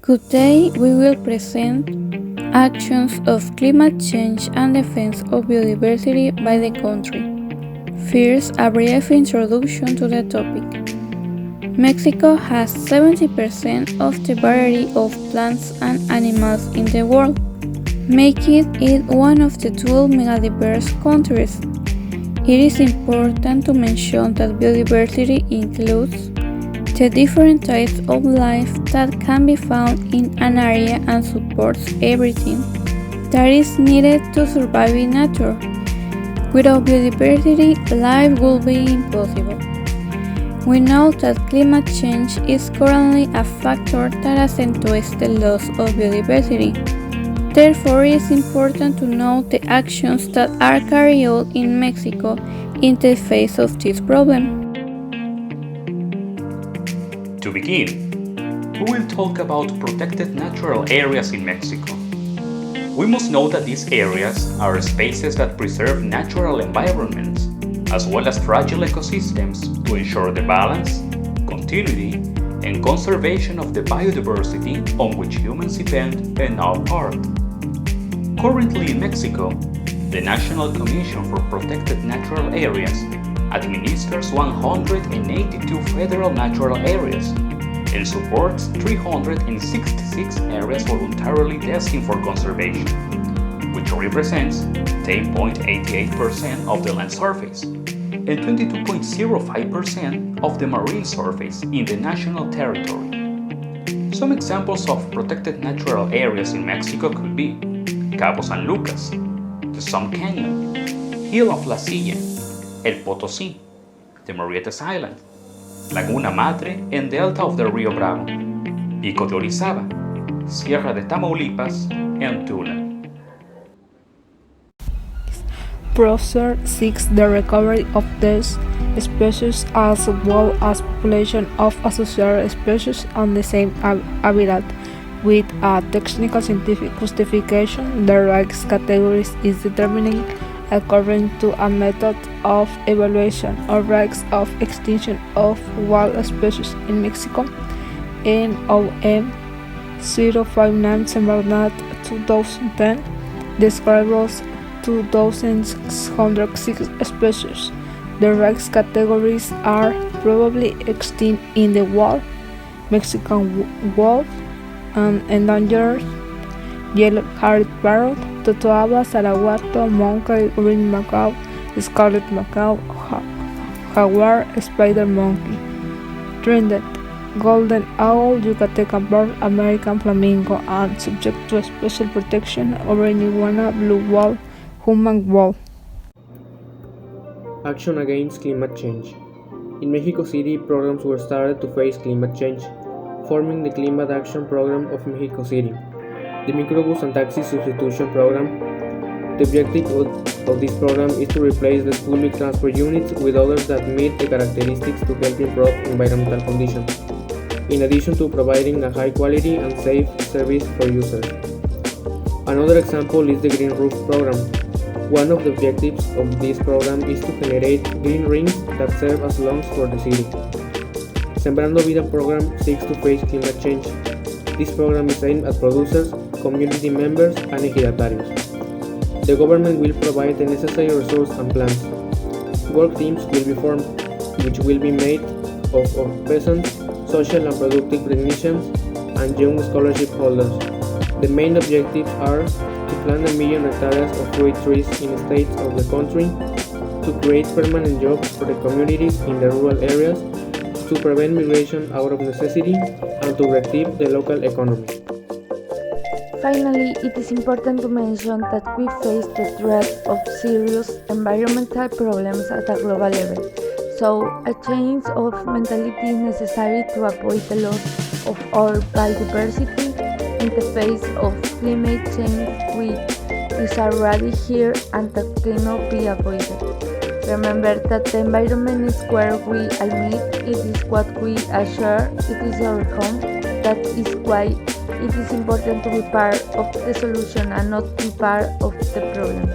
Today we will present actions of climate change and defense of biodiversity by the country. First, a brief introduction to the topic. Mexico has 70% of the variety of plants and animals in the world, making it one of the 12 megadiverse countries. It is important to mention that biodiversity includes the different types of life that can be found in an area and supports everything that is needed to survive in nature. Without biodiversity, life would be impossible. We know that climate change is currently a factor that accentuates the loss of biodiversity. Therefore, it is important to know the actions that are carried out in Mexico in the face of this problem. To begin, we will talk about protected natural areas in Mexico. We must know that these areas are spaces that preserve natural environments, as well as fragile ecosystems to ensure the balance, continuity, and conservation of the biodiversity on which humans depend and are part. Currently in Mexico, the National Commission for Protected Natural Areas administers 182 federal natural areas and supports 366 areas voluntarily destined for conservation, which represents 10.88% of the land surface and 22.05% of the marine surface in the national territory. Some examples of protected natural areas in Mexico could be Cabo San Lucas, the Sun Canyon, Hill of La Silla, El Potosí, the Marietas Island, Laguna Madre and Delta of the Rio Bravo, Pico de Orizaba, Sierra de Tamaulipas, and Tula. Browser seeks the recovery of these species as well as population of associated species on the same habitat. With a technical scientific justification, the rights categories is determined according to a method of evaluation of rights of extinction of wild species in Mexico, NOM 059 Sembrnat 2010, describes 2,606 species. The rights categories are probably extinct in the wild, Mexican wolf, and endangered yellow-haired parrot, totoaba, saraguato, monkey, green macaw, scarlet macaw, jaguar, spider monkey, trended, golden owl, Yucatecan bird, American flamingo, and subject to special protection over iguana, blue whale, human whale. Action against climate change. In Mexico City, programs were started to face climate change, forming the Climate Action Program of Mexico City, the Microbus and Taxi Substitution Program. The objective of this program is to replace the public transport units with others that meet the characteristics to help improve environmental conditions, in addition to providing a high quality and safe service for users. Another example is the Green Roof Program. One of the objectives of this program is to generate green rings that serve as lungs for the city. Sembrando Vida program seeks to face climate change. This program is aimed at producers, community members, and ejidatarios. The government will provide the necessary resources and plans. Work teams will be formed, which will be made of peasants, social and productive technicians, and young scholarship holders. The main objectives are to plant 1 million hectares of fruit trees in states of the country, to create permanent jobs for the communities in the rural areas, to prevent migration out of necessity, and to reactivate the local economy. Finally, it is important to mention that we face the threat of serious environmental problems at a global level, so a change of mentality is necessary to avoid the loss of our biodiversity in the face of climate change, which is already here and that cannot be avoided. Remember that the environment is where we all meet, it is what we all share, it is our home. That is why it is important to be part of the solution and not be part of the problem.